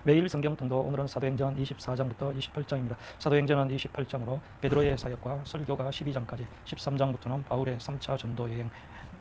매일 성경 통도 오늘은 사도행전 24장부터 28장입니다. 사도행전은 28장으로 베드로의 사역과 설교가 12장까지 13장부터는 바울의 3차 전도 여행이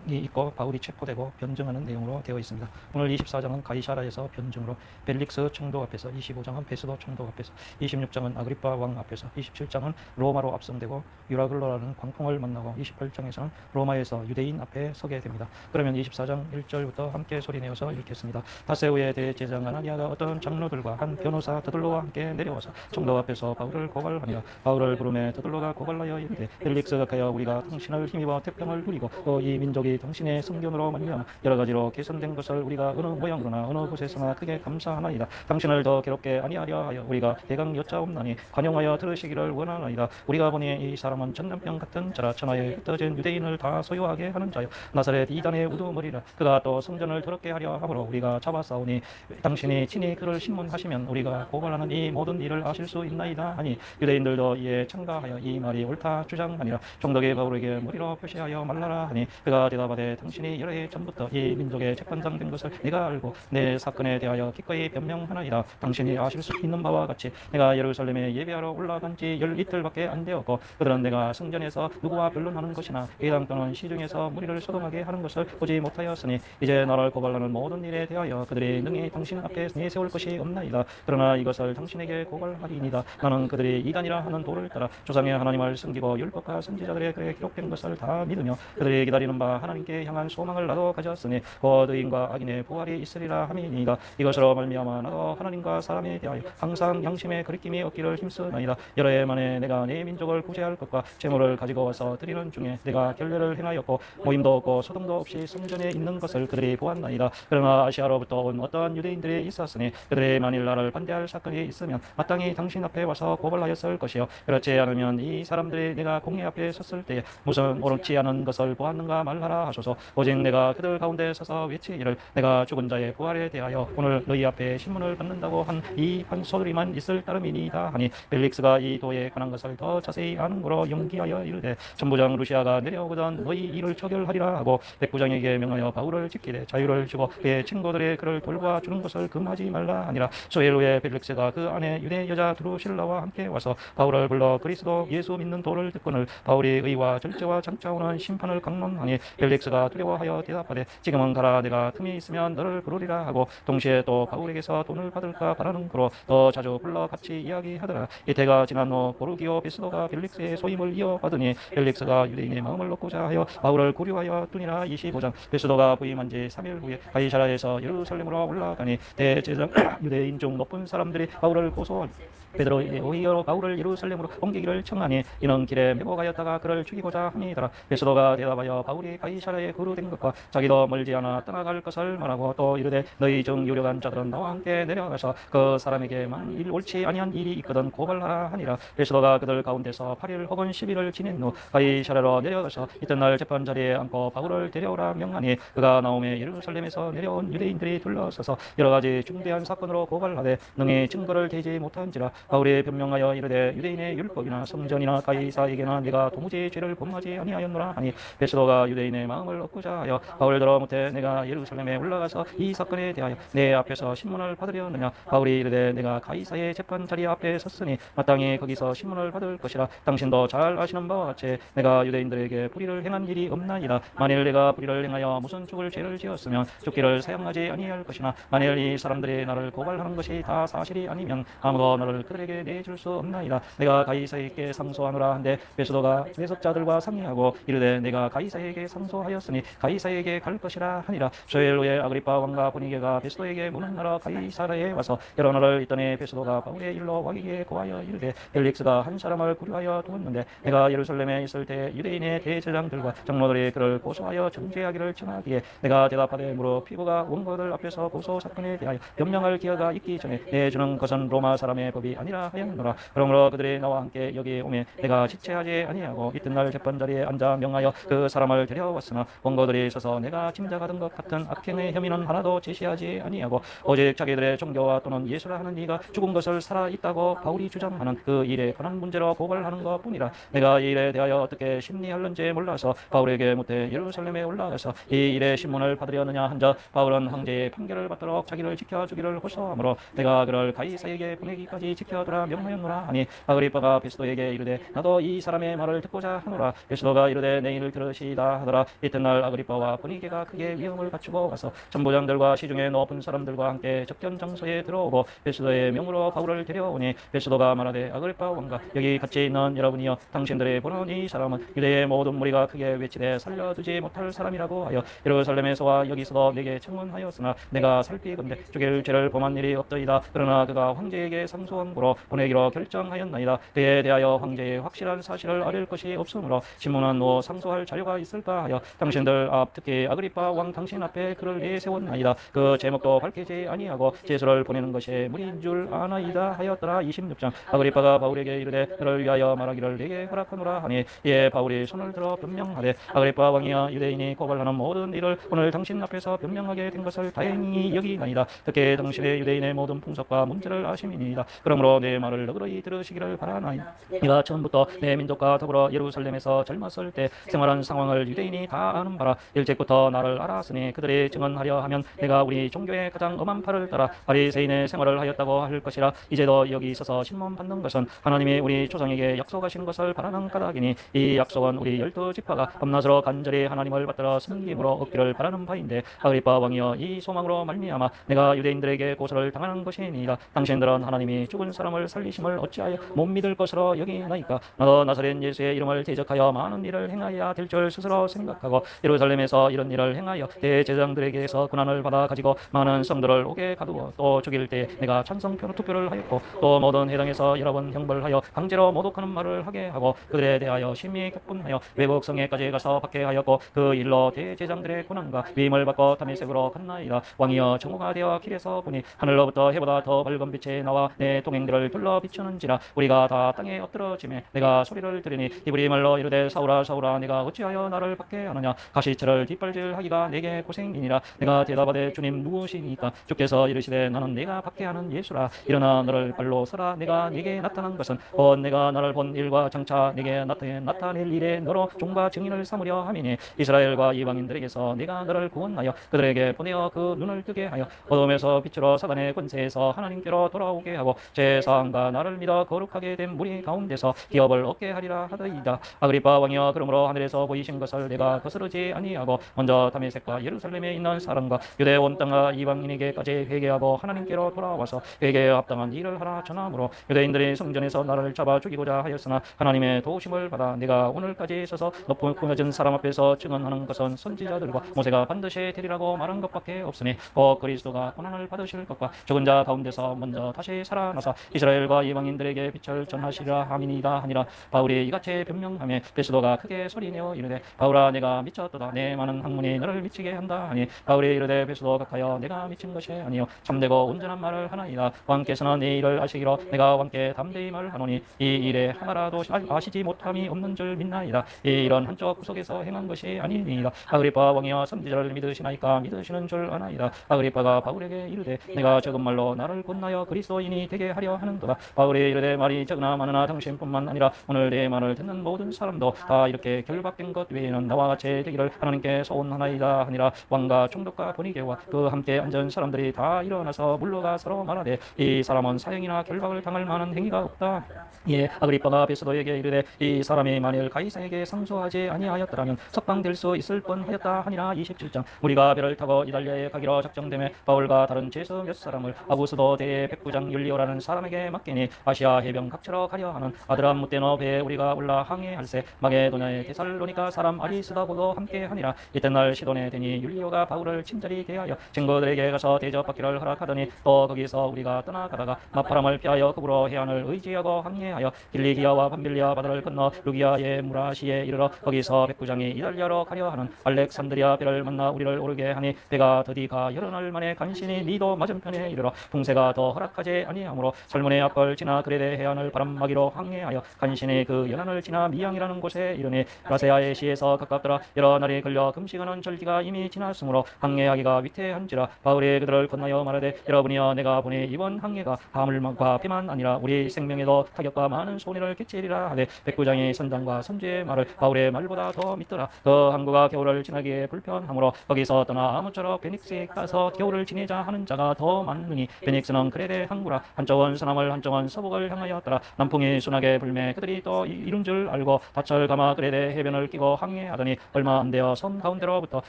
있고 바울이 체포되고 변증하는 내용으로 되어 있습니다. 오늘 24장은 가이사라에서 변증으로 벨릭스 총독 앞에서, 25장은 베스도 총독 앞에서, 26장은 아그리파 왕 앞에서, 27장은 로마로 압송되고 유라글로라는 광풍을 만나고 28장에서는 로마에서 유대인 앞에 서게 됩니다. 그러면 24장 1절부터 함께 소리내어서 읽겠습니다. 닷새후에 대제사장 아나니아가 어떤 장로들과 한 변호사 더들로와 함께 내려와서 총독 앞에서 바울을 고발하니라. 바울을 부르매 더들로가 고발하여 이르되 벨릭스가 가여 우리가 당신을 힘입어 태평을 누리고 또 이 민족이 당신의 성견으로 말미암아 여러 가지로 개선된 것을 우리가 어느 모양으로나 어느 곳에서나 크게 감사하나이다. 당신을 더 괴롭게 아니하려 하여 우리가 대강 여짜옵나니 관용하여 들으시기를 원하나이다. 우리가 보니 이 사람은 전염병 같은 자라, 천하에 흩어진 유대인을 다 소유하게 하는 자요 나사렛 이단의 우두머리라. 그가 또 성전을 더럽게 하려 하므로 우리가 잡아싸우니 당신이 친히 그를 신문하시면 우리가 고발하는 이 모든 일을 아실 수 있나이다 하니, 유대인들도 이에 참가하여 이 말이 옳다 주장하니라. 총독이 바울에게 머리로 표시하여 말라라 하니, 그가 대답하되 당신이 여러 해 전부터 이 민족의 재판장 된 것을 내가 알고 내 사건에 대하여 기꺼이 변명하나이다. 당신이 아실 수 있는 바와 같이 내가 예루살렘에 예배하러 올라간 지 12일밖에 안 되었고, 그들은 내가 성전에서 누구와 변론하는 것이나 회당 또는 시중에서 무리를 소동하게 하는 것을 보지 못하였으니, 이제 나를 고발하는 모든 일에 대하여 그들이 능히 당신 앞에 내세울 것이 없나이다. 그러나 이것을 당신에게 고발하리이다. 나는 그들이 이단이라 하는 도를 따라 조상의 하나님을 섬기고 율법과 선지자들의 글에 기록된 것을 다 믿으며 그들이 기다리는 바 하나님께 향한 소망을 나도 가졌으니 곧 의인과 악인의 부활이 있으리라 함이니이다. 이것으로 말미암아 나도 하나님과 사람에 대하여 항상 양심의 거리낌이 없기를 힘쓰나이다. 여러 해 만에 내가 내 민족을 구제할 것과 재물을 가지고 와서 드리는 중에 내가 결례를 행하였고 모임도 없고 소동도 없이 성전에 있는 것을 그들이 보았나이다. 그러나 아시아로부터 온 어떠한 유대인들이 있었으니 그들이 만일 나를 반대할 사건이 있으면 마땅히 당신 앞에 와서 고발하였을 것이요, 그렇지 않으면 이 사람들이 내가 공회 앞에 섰을 때에 무슨 옳지 않은 것을 보았는가 말하라 하소서. 오직 내가 그들 가운데 서서 외치기를 내가 죽은 자의 부활에 대하여 오늘 너희 앞에 신문을 받는다고 한 이 한 소리만 있을 따름이니이다 하니, 벨릭스가 이 도에 관한 것을 더 자세히 아는 거로 연기하여 이르되 천부장 루시아가 내려오거든 너희 일을 처결하리라 하고 백부장에게 명하여 바울을 지키되 자유를 주고 그의 친구들의 그를 돌봐 주는 것을 금하지 말라 하니라. 수일 후에 벨릭스가 그 안에 유대 여자 드루실라와 함께 와서 바울을 불러 그리스도 예수 믿는 도를 듣거늘 바울이 의와 절제와 장차오는 심판을 강론하니, 벨릭스가 두려워하여 대답하되 지금은 가라, 내가 틈이 있으면 너를 부르리라 하고 동시에 또 바울에게서 돈을 받을까 바라는 거로 더 자주 불러 같이 이야기하더라. 이때가 지난 후 보르기오 베스도가 벨릭스의 소임을 이어받으니 벨릭스가 유대인의 마음을 얻고자 하여 바울을 구류하여 두니라. 25장. 베스도가 부임한 지 3일 후에 가이사라에서 예루살렘으로 올라가니 대제사장 유대인 중 높은 사람들이 바울을 고소하니 베드로의 오히려 바울을 예루살렘으로 옮기기를 청하니, 이는 길에 메고 가였다가 그를 죽이고자 함이더라. 베스도가 대답하여 바울이 가이사라에 거류된 것과 자기도 멀지 않아 떠나갈 것을 말하고 또 이르되 너희 중 유력한 자들은 나와 함께 내려가서 그 사람에게 만일 옳지 아니한 일이 있거든 고발하라 하니라. 베스도가 그들 가운데서 8일 혹은 10일을 지낸 후 가이사라로 내려가서 이튿날 재판 자리에 앉고 바울을 데려오라 명하니, 그가 나오매 예루살렘에서 내려온 유대인들이 둘러서서 여러 가지 중대한 사건으로 고발하되 능히 증거를 대지 못한지라. 바울이 변명하여 이르되 유대인의 율법이나 성전이나 가이사에게나 내가 도무지 죄를 범하지 아니하였노라 하니, 베스도가 유대인의 마음을 얻고자 하여 바울더러 못해 내가 예루살렘에 올라가서 이 사건에 대하여 내 앞에서 신문을 받으려느냐. 바울이 이르되 내가 가이사의 재판 자리 앞에 섰으니 마땅히 거기서 신문을 받을 것이라. 당신도 잘 아시는 바와 같이 내가 유대인들에게 불의를 행한 일이 없나이다. 만일 내가 불의를 행하여 무슨 죽을 죄를 지었으면 죽기를 사용하지 아니할 것이나, 만일 이 사람들이 나를 고발하는 것이 다 사실이 아니면 아무도 너를 그들에게 내줄 수 없나이다. 내가 가이사에게 상소하노라 한데 베스도가 외석자들과 상의하고 이르되 내가 가이사에게 상소하였으니 가이사에게 갈 것이라 하니라. 수일 후에 아그리파 왕과 보니게가 베스도에게 무는 나라 가이사라에 와서 여러 날을 있더니 베스도가 바울의 일로 왕에게 고하여 이르되 벨릭스가 한 사람을 구류하여 두었는데 내가 예루살렘에 있을 때 유대인의 대제장들과 장로들이 그를 고소하여 정죄하기를 청하기에 내가 대답하되 무릇 피부가 원고들 앞에서 고소 사건에 대하여 변명할 기회가 있기 전에 내주는 것은 로마 사람의 법이 아니라 하였노라. 그러므로 그들이 나와 함께 여기에 오매 내가 지체하지 아니하고 이튿날 재판 자리에 앉아 명하여 그 사람을 데려와서 보았으나 원고들이 있어서 내가 짐작하던 것 같은 악행의 혐의는 하나도 제시하지 아니하고 오직 자기들의 종교와 또는 예수라 하는 이가 죽은 것을 살아 있다고 바울이 주장하는 그 일에 관한 문제로 고발하는 것뿐이라. 내가 이 일에 대하여 어떻게 심리하는지 몰라서 바울에게 묻되 예루살렘에 올라가서 이 일의 신문을 받으려느냐 한자 바울은 황제의 판결을 받도록 자기를 지켜주기를 호소하므로 내가 그를 가이사에게 보내기까지 지켜두라 명하였노라 하니 아그리빠가 베스도에게 이르되 나도 이 사람의 말을 듣고자 하노라. 베스도가 이르되 내 일을 들으시다 하더라. 이튿날 아그리빠와 브니게가 크게 위험을 갖추고 가서 전부장들과 시중에 높은 사람들과 함께 접견 장소에 들어오고 베스도의 명으로 바울을 데려오니 베스도가 말하되 아그리빠 왕과 여기 같이 있는 여러분이여 당신들이 보는 이 사람은 유대의 모든 무리가 크게 외치되 살려두지 못할 사람이라고 하여 예루살렘에서와 여기서도 내게 청문하였으나 내가 살피건대 죽일 죄를 범한 일이 없더이다. 그러나 그가 황제에게 상소한 고로 보내기로 결정하였나이다. 그에 대하여 황제의 확실한 사실을 알릴 것이 없으므로 신문은 뭐 상소할 자료가 있을까 하여 당신들 앞 특히 아그리빠 왕 당신 앞에 그를 내세웠나이다. 그 제목도 밝히지 아니하고 제수를 보내는 것이 무리인 줄 아나이다 하였더라. 26장 아그리빠가 바울에게 이르되 그를 위하여 말하기를 내게 허락하노라 하니 이에 바울이 손을 들어 변명하되 아그리빠 왕이여 유대인이 고발하는 모든 일을 오늘 당신 앞에서 변명하게 된 것을 다행히 여기나이다. 특히 당신의 유대인의 모든 풍속과 문제를 아심이니이다. 그러므로 내 말을 너그러이 들으시기를 바라나이다. 네가 처음부터 내 민족과 더불어 예루살렘에서 젊었을 때 생활한 상황을 유대인이 다 아는 바라. 일찍부터 나를 알았으니 그들이 증언하려 하면 내가 우리 종교의 가장 엄한 팔을 따라 바리새인의 생활을 하였다고 할 것이라. 이제도 여기 있어서 신문 받는 것은 하나님이 우리 조상에게 약속하신 것을 바라는 까닭이니 이 약속은 우리 12지파가 밤낮으로 간절히 하나님을 받들어 섬김으로 얻기를 바라는 바인데 아그리빠 왕이여 이 소망으로 말미암아 내가 유대인들에게 고소를 당하는 것이니이다. 당신들은 하나님이 죽은 사람을 살리심을 어찌하여 못 믿을 것으로 여기나이까. 나도 나사렛 예수의 이름을 대적하여 많은 일을 행하여야 될 줄 스스로 생각하고 예루살렘에서 이런 일을 행하여 대제사장들에게서 고난을 받아 가지고 많은 성들을 옥에 가두어 또 죽일 때 내가 찬성 투표를 하였고 또 모든 해당에서 여러 번 형벌하여 강제로 모독하는 말을 하게 하고 그들에 대하여 심히 격분하여 외국 성에까지 가서 박해하였고 그 일로 대제사장들의 고난과 위임을 받고 다메섹으로 갔나이다. 왕이여 정오가 되어 길에서 보니 하늘로부터 해보다 더 밝은 빛이 나와 내 동행들을 둘러 비추는지라. 우리가 다 땅에 엎드러짐에 내가 소리를 들으니 히브리 말로 이르되 사울아 사울아 내가 어찌하여 나를 박해하느냐. 가시철을 뒷발질하기가 내게 고생이니라. 내가 대답하되 주님 누구시니까. 주께서 이르시되 나는 내가 박해하는 예수라. 일어나 너를 발로 서라. 내가 네게 나타난 것은 곧 내가 나를 본 일과 장차 내게 나타낼 일에 너로 종과 증인을 삼으려 함이니 이스라엘과 이방인들에게서 내가 너를 구원하여 그들에게 보내어 그 눈을 뜨게 하여 어둠에서 빛으로 사단의 권세에서 하나님께로 돌아오게 하고 제사함과 나를 믿어 거룩하게 된 무리 가운데서 기업을 얻게 하리라 하더이다. 아그리빠 왕이여 그러므로 하늘에서 보이신 것을 내가 거스르지 아니하고 먼저 다메섹과 예루살렘에 있는 사람과 유대 온 땅과 이방인에게까지 회개하고 하나님께로 돌아와서 회개에 합당한 일을 하나 전함으로 유대인들이 성전에서 나를 잡아 죽이고자 하였으나 하나님의 도우심을 받아 내가 오늘까지 있어서 높은 꾸며진 사람 앞에서 증언하는 것은 선지자들과 모세가 반드시 되리라고 말한 것밖에 없으니 곧 그리스도가 고난을 받으실 것과 죽은 자 가운데서 먼저 다시 살아나서 이스라엘과 이방인들에게 빛을 전하시리라 함이니이다 하니라. 바울이 이같이 변명하며 베스도가 크게 소리내어 이르되 바울아 내가 미쳤도다. 내 많은 학문이 너를 미치게 한다 하니 바울이 이르되 베스도 각하여 내가 미친 것이 아니요 참되고 온전한 말을 하나이다. 왕께서는 이 일을 아시기로 내가 왕께 담대히 말하노니 이 일에 하나라도 아시지 못함이 없는 줄 믿나이다. 이 일은 한쪽 구석에서 행한 것이 아니니이다. 아그리빠 왕이여 선지자를 믿으시나이까. 믿으시는 줄 아나이다. 아그리빠가 바울에게 이르되 내가 적은 말로 나를 건너여 그리스도인이 되게 하려 하는도다. 바울이 이르되 말이 적으나 많으나 당신뿐만 아니라 오늘 내 말을 듣는 모든 사람도 다 이렇게 결박된 것 외에는 나와 같이 되기를 하나님께 소원하나이다 하니라. 왕과 총독과 브니게와 그 함께 앉은 사람들이 다 일어나서 물러가 서로 말하되 이 사람은 사형이나 결박을 당할 만한 행위가 없다. 예, 아그리빠가 베스도에게 이르되 이 사람이 만일 가이사에게 상소하지 아니하였더라면 석방될 수 있을 뻔하였다 하니라. 27장 우리가 배를 타고 이달리아에 가기로 작정되매 바울과 다른 제수 몇 사람을 아부스도 대의 백부장 율리오라는 사람에게 맡기니 아시아 해변 각처로 가려 하는 아드람무테너 배에 우리가 올라 항해할세 마게도냐의 데살로니가 사람 아리스다고도 함께 하니라. 이튿날 시돈에 되니 율리오가 바울을 친절히 대하여 친구들에게 가서 대접받기를 허락하더니 또 거기서 우리가 떠나가다가 마파람을 피하여 급으로 해안을 의지하고 항해하여 길리기아와 밤빌리아 바다를 건너 루기아의 무라시에 이르러 거기서 백부장이 이달리아로 가려 하는 알렉산드리아 배를 만나 우리를 오르게 하니 배가 더디 가 여러 날 만에 간신히 니도 맞은편에 이르러 풍세가 더 허락하지 아니하므로 설문의 앞을 지나 그레데 해안을 바람막이로 항해하여 간신히 그 연안을 지나 미양이라는 곳에 이르니 라세아의 시에서 가깝더라. 하더라. 여러 날이 걸려 금식하는 절기가 이미 지났으므로 항해하기가 위태한지라. 바울이 그들을 건너여 말하되 여러분이여 내가 보니 이번 항해가 화물과 배만 아니라 우리 생명에도 타격과 많은 손해를 끼치리라 하되 백부장이 선장과 선주의 말을 바울의 말보다 더 믿더라. 그 항구가 겨울을 지나기에 불편하므로 거기서 떠나 아무쪼록 베닉스에 가서 겨울을 지내자 하는 자가 더 많으니 베닉스는 크레데 항구라. 한쪽은 서남을 한쪽은 서북을 향하였더라. 남풍이 순하게 불매 그들이 또 이룬 줄 알고 다철 가마 크레데 해변을 끼고 항해하더니 얼마 안 되어 섬 가운데로부터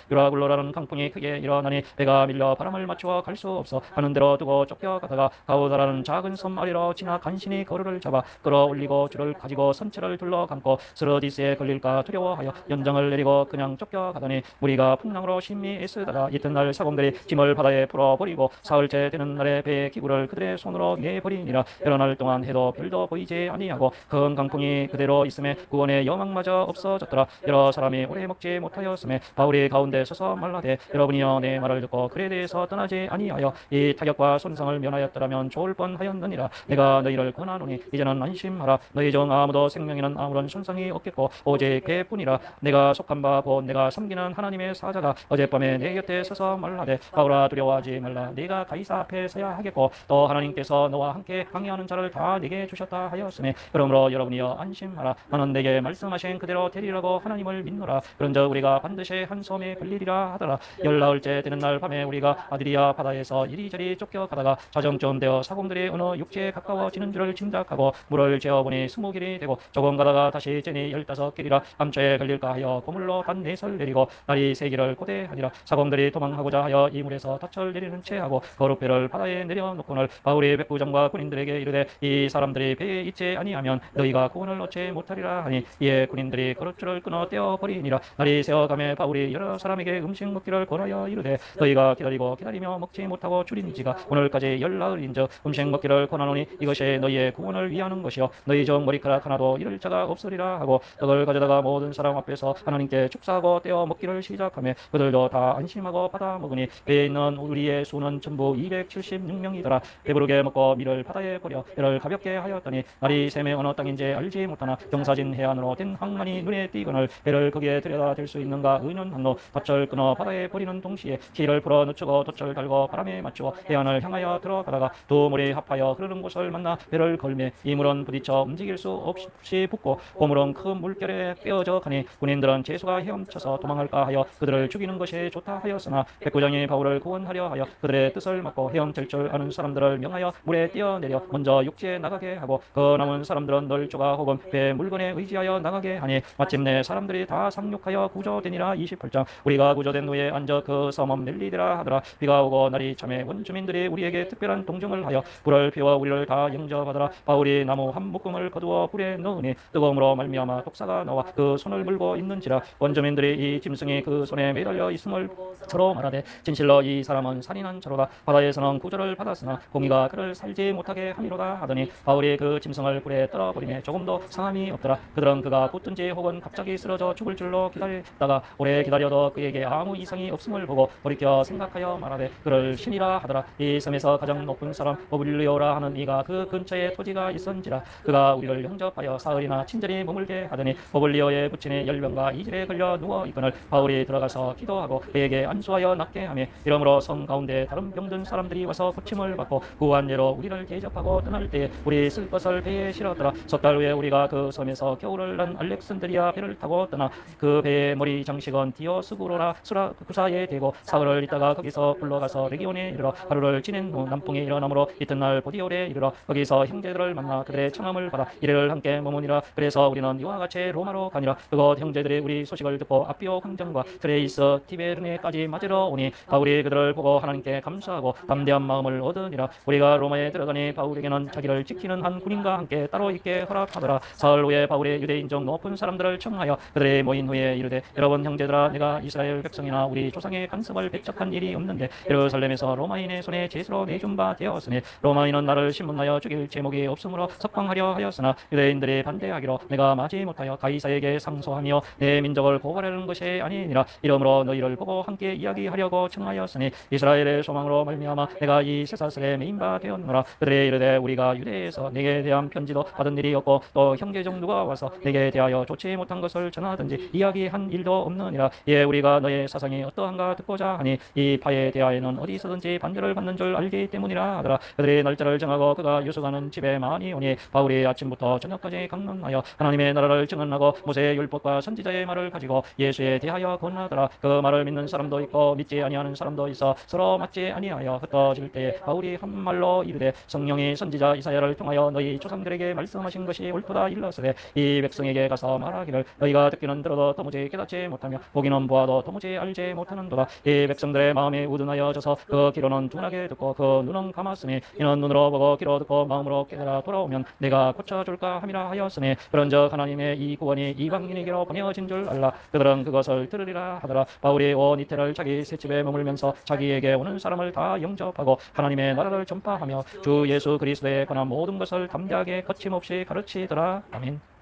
유라굴로라는 강풍이 크게 일어나니 배가 밀려 바람을 맞추어 갈 수 없어 하는 대로 두고 쫓겨가다가 가우다라는 작은 섬 아래로 지나 간신히 거루를 잡아 끌어올리고 줄을 가지고 선체를 둘러 감고 스르디스에 걸릴까 두려워하여 연장을 내리고 그냥 쫓겨가더니 무리가 풍랑으로 심히 애쓰다가 이튿날 사공들이 짐을 바다에 풀어버리고 사흘째 되는 날에 배의 기구를 그들의 손으로 내버리니라. 여러 날 동안 해도 별도 보이지 아니하고 큰 강풍이 그대로 있음에 구원의 여망마저 없어졌더라. 여러 사람이 오래 먹지 못하였음에 바울이 가운데 서서 말하되 여러분이여 내 말을 듣고 그에 대해서 떠나지 아니하여 이 타격과 손상을 면하였더라면 좋을 뻔하였느니라. 내가 너희를 권하노니 이제는 안심하라. 너희 중 아무도 생명에는 아무런 손상이 없겠고 오직 배뿐이라. 내가 속한 바 곧 내가 섬기는 하나님의 사자가 어젯밤에 내 곁에 서서 말하되 바울아 두려워하지 말라. 네가 가이사 앞에 서야 하겠고 또 하나님께서 너와 함께 항해하는 자를 다 내게 주셨다 하였으니 그러므로 여러분이여 안심하라. 나는 내게 말씀하신 그대로 되리라고 하나님을 믿노라. 그런즉 우리가 반드시 한 섬에 걸리리라 하더라. 열나흘째 되는 날 밤에 우리가 아드리아 바다에서 이리저리 쫓겨가다가 자정쯤 되어 사공들이 어느 육지에 가까워지는 줄을 짐작하고 물을 재어보니 20길이 되고 조금 가다가 다시 재니 15길이라 암초에 걸릴까 하여 고물로 단 4설 내리고 날이 3길을 고대하니라. 사공들이 도망하고자 하여 이 물에서 덫을 내리는 채하고 거룩배를 바다에 내려놓고는 바울이 백부장과 군인들에게 이르되 이 사람들이 배에 있지 아니하면 너희가 구원을 얻지 못하리라 하니 이에 군인들이 거룩줄을 끊어 떼어버리니라. 날이 새어가매 바울이 여러 사람에게 음식 먹기를 권하여 이르되 너희가 기다리며 먹지 못하고 줄인지가 오늘까지 열나흘인즉 음식 먹기를 권하노니 이것이 너희의 구원을 위하는 것이요 너희 중 머리카락 하나도 잃을 자가 없으리라 하고 떡을 가져다가 모든 사람 앞에서 하나님께 축사하고 떼어 먹기를 시작하며 그들도 다 안심하고 받아 먹으니 배에 있는 우리의 수는 전부 276명이더라. 배부르게 먹고 밀을 바다에 버려 배를 가볍게 하였더니 날이 샘에 어느 땅인지 알지 못하나 경사진 해안으로 된 항만이 눈에 띄거늘 배를 거기에 들여다 댈 수 있는가 의논한 후 덫을 끊어 바다에 버리는 동시에 키를 풀어 늦추고 덫을 달고 바람에 맞추어 해안을 향하여 들어가다가 두 물이 합하여 흐르는 곳을 만나 배를 걸매 이 물은 부딪혀 움직일 수 없이 붓고 고물은 큰 물결에 빼어져 가니 군인들은 제수가 헤엄쳐서 도망할까 하여 그들을 죽이는 것이 좋다 하였으나 백부장이 바울을 구원하려 하여 그들의 뜻을 막고 헤엄칠 줄 아는 사람들을 명하여 물에 뛰어내려 먼저 육지에 나가게 하고 그 남은 사람들은 널조가 혹은 배 물건에 의지하여 나가게 하니 마침내 사람들이 다 상륙하여 구조되니라. 28장 우리가 구조된 후에 앉아 그 섬은 멜리데라 하더라. 비가 오고 날이 참에 원주민들이 우리에게 특별한 동정을 하여 불을 피워 우리를 다 영접하더라. 바울이 나무 한 묶음을 거두어 불에 넣으니 뜨거움으로 말미암아 독사가 나와 그 손을 물고 있는지라. 원주민들이 이 짐승이 그 손에 매달려 있음을 서로 말하되 진실로 이 사람은 살인한 자로다. 바다에서는 구조를 받았으나 공의가 그를 살지 못하게 함이로다 하더니 바울이 그 짐승을 불에 떨어버리며 조금도 상함이 없더라. 그들은 그가 붙든지 혹은 갑자기 쓰러져 죽을 줄로 기다리다가 오래 기다려도 그에게 아무 이상이 없음을 보고 돌이켜 생각하여 말하되 그를 신이라 하더라. 이 섬에서 가장 높은 사람 오블리오라 하는 이가 그 근처에 토지가 있은지라. 그가 우리를 영접하여 사흘이나 친절히 머물게 하더니 오블리오의 부친이 열병과 이질에 걸려 누워 있거늘 바울이 들어가서 기도하고 그에게 안수하여 낫게 하며 이러므로 섬 가운데 다른 병든 사람들이 와서 고침을 받고 구한예로 우리를 대접하고 떠날 때에 우리 쓸 것을 배에 실었더라. 석 달 후에 우리가 그 섬에서 겨울을 난 알렉산드리아 배를 타고 떠나 그 배의 머리 장식은 디오스구로라 수라구사에 대고 사흘을 있다가 거기서 불러가서 레기온에 이르러 하루를 지낸 후 남풍이 일어나므로 이튿날 보디올에 이르러 거기서 형제들을 만나 그들의 청함을 받아 이래를 함께 머무니라. 그래서 우리는 이와 같이 로마로 가니라. 그곳 형제들이 우리 소식을 듣고 아비오 황장과 트레이스 티베르네까지 맞으러 오니 바울이 그들을 보고 하나님께 감사하고 담대한 마음을 얻으니라. 우리가 로마에 들어가니 바울에게는 자기를 지키는 한 군인과 함께 따로 있게 허락하더라. 사흘 후에 바울이 유대인 중 높은 사람들을 청하여 그들의 모인 후에 이르되 여러분 형제들아 내가 이스라엘 백성이나 우리 조상의 간섭을 배척한 일이 없는데 예루살렘에서 로마인의 손에 제수로 내준 바 되었으니 로마인은 나를 신문하여 죽일 제목이 없으므로 석방하려 하였으나 유대인들이 반대하기로 내가 마지 못하여 가이사에게 상소하며 내 민족을 보호하려는 것이 아니니라. 이러므로 너희를 보고 함께 이야기하려고 청하였으니 이스라엘의 소망으로 말미암아 내가 이 쇠사슬에 메인 바 되었노라. 그들이 이르되 우리가 유대에서 내게 대한 편지도 받은 일이 없고 또 형제 중 누가 와서 내게 대하여 좋지 못한 것을 전하든지 이야기 말하기 한 일도 없느니라. 예, 우리가 너의 사상이 어떠한가 듣고자 하니 이 파에 대하여는 어디서든지 반대를 받는 줄 알기 때문이라 하더라. 그들이 날짜를 정하고 그가 유숙하는 집에 많이 오니 바울이 아침부터 저녁까지 강론하여 하나님의 나라를 증언하고 모세의 율법과 선지자의 말을 가지고 예수에 대하여 권하더라. 그 말을 믿는 사람도 있고 믿지 아니하는 사람도 있어 서로 맞지 아니하여 흩어질 때에 바울이 한 말로 이르되 성령이 선지자 이사야를 통하여 너희 조상들에게 말씀하신 것이 옳도다 일러서되 이 백성에게 가서 말하기를 너희가 듣기는 들어도 도무지 깨닫지 못하며 보기는 보아도 도무지 알지 못하는도다. 이 백성들의 마음이 우둔하여져서 그 귀로는 둔하게 듣고 그 눈은 감았으니 이는 눈으로 보고 귀로 듣고 마음으로 깨달아 돌아오면 내가 고쳐줄까 함이라 하였으니 그런즉 하나님의 이 구원이 이방인에게로 보내어진 줄 알라. 그들은 그것을 들으리라 하더라. 바울이 온 이태를 자기 셋집에 머물면서 자기에게 오는 사람을 다 영접하고 하나님의 나라를 전파하며 주 예수 그리스도에 관한 모든 것을 담대하게 거침없이 가르치더라. 아멘.